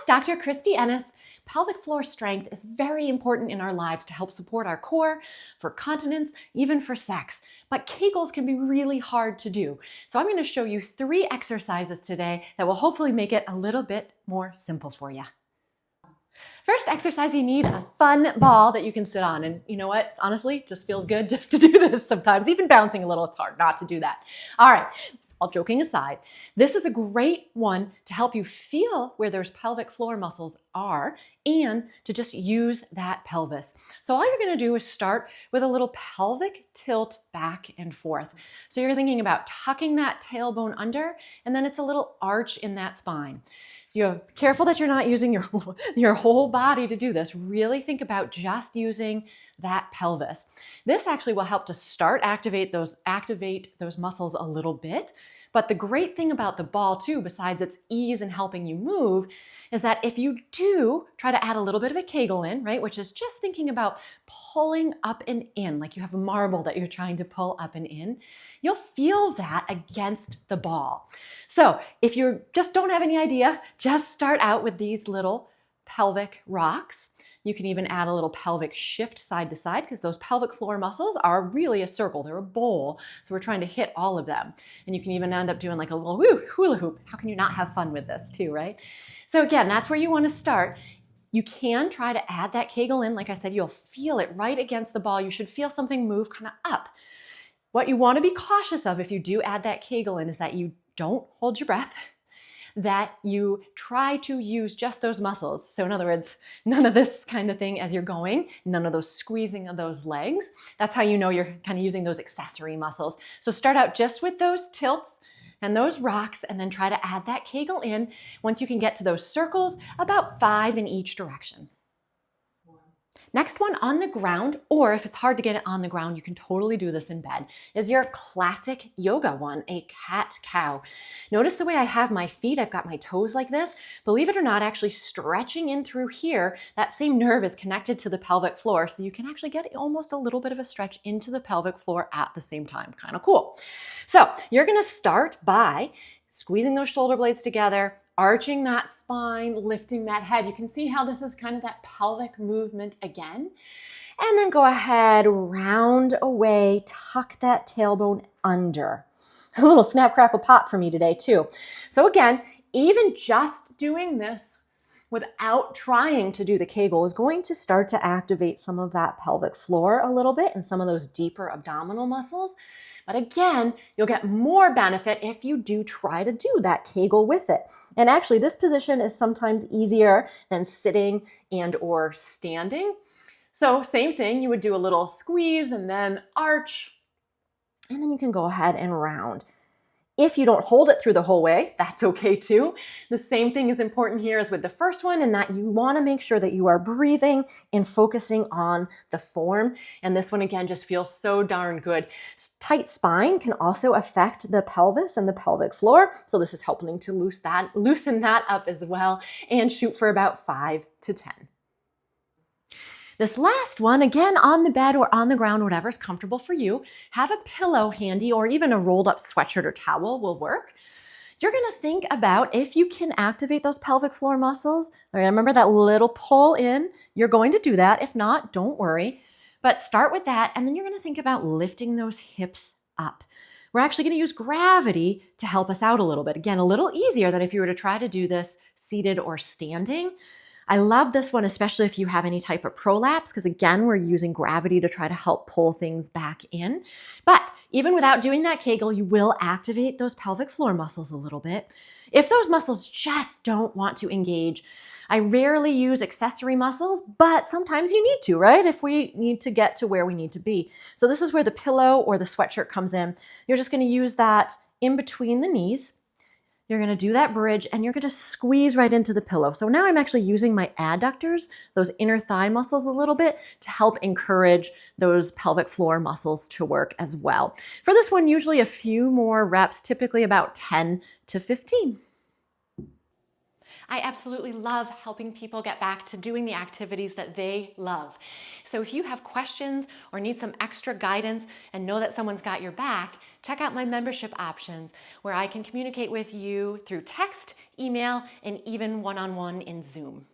Dr. Christy Ennis. Pelvic floor strength is very important in our lives to help support our core, for continence, even for sex. But Kegels can be really hard to do. So I'm going to show you 3 exercises today that will hopefully make it a little bit more simple for you. First exercise, you need a fun ball that you can sit on. And you know what? Honestly, it just feels good just to do this sometimes. Even bouncing a little, it's hard not to do that. All right. All joking aside, this is a great one to help you feel where those pelvic floor muscles are and to just use that pelvis. So all you're going to do is start with a little pelvic tilt back and forth. So you're thinking about tucking that tailbone under, and then it's a little arch in that spine. So you're careful that you're not using your whole body to do this. Really think about just using that pelvis. This actually will help to start activate those muscles a little bit. But the great thing about the ball too, besides its ease in helping you move, is that if you do try to add a little bit of a Kegel in, right, which is just thinking about pulling up and in, like you have a marble that you're trying to pull up and in, you'll feel that against the ball. So if you just don't have any idea, just start out with these little pelvic rocks. You can even add a little pelvic shift side to side because those pelvic floor muscles are really a circle. They're a bowl. So we're trying to hit all of them. And you can even end up doing like a little hula hoop. How can you not have fun with this too, right? So again, that's where you want to start. You can try to add that Kegel in. Like I said, you'll feel it right against the ball. You should feel something move kind of up. What you want to be cautious of if you do add that Kegel in is that you don't hold your breath, that you try to use just those muscles. So in other words, none of this kind of thing as you're going, none of those squeezing of those legs. That's how you know you're kind of using those accessory muscles. So start out just with those tilts and those rocks, and then try to add that Kegel in once you can get to those circles, about 5 in each direction. Next one on the ground, or if it's hard to get it on the ground, you can totally do this in bed, is your classic yoga one, a cat-cow. Notice the way I have my feet, I've got my toes like this. Believe it or not, actually stretching in through here, that same nerve is connected to the pelvic floor, so you can actually get almost a little bit of a stretch into the pelvic floor at the same time. Kind of cool. So you're gonna start by squeezing those shoulder blades together, arching that spine, lifting that head. You can see how this is kind of that pelvic movement again. And then go ahead, round away, tuck that tailbone under. A little snap, crackle, pop for me today too. So again, even just doing this without trying to do the Kegel is going to start to activate some of that pelvic floor a little bit and some of those deeper abdominal muscles. But again, you'll get more benefit if you do try to do that Kegel with it. And actually, this position is sometimes easier than sitting and or standing. So same thing, you would do a little squeeze and then arch, and then you can go ahead and round. If you don't hold it through the whole way, that's okay too. The same thing is important here as with the first one, in that you want to make sure that you are breathing and focusing on the form. And this one, again, just feels so darn good. Tight spine can also affect the pelvis and the pelvic floor. So this is helping to loosen that up as well, and shoot for about 5 to 10. This last one, again, on the bed or on the ground, whatever's comfortable for you. Have a pillow handy, or even a rolled up sweatshirt or towel will work. You're gonna think about if you can activate those pelvic floor muscles. Remember that little pull in, you're going to do that. If not, don't worry. But start with that, and then you're gonna think about lifting those hips up. We're actually gonna use gravity to help us out a little bit. Again, a little easier than if you were to try to do this seated or standing. I love this one, especially if you have any type of prolapse, because again, we're using gravity to try to help pull things back in. But even without doing that Kegel, you will activate those pelvic floor muscles a little bit. If those muscles just don't want to engage, I rarely use accessory muscles, but sometimes you need to, right? If we need to get to where we need to be. So this is where the pillow or the sweatshirt comes in. You're just going to use that in between the knees. You're going to do that bridge, and you're going to squeeze right into the pillow. So now I'm actually using my adductors, those inner thigh muscles, a little bit to help encourage those pelvic floor muscles to work as well. For this one, usually a few more reps, typically about 10 to 15. I absolutely love helping people get back to doing the activities that they love. So if you have questions or need some extra guidance and know that someone's got your back, check out my membership options where I can communicate with you through text, email, and even one-on-one in Zoom.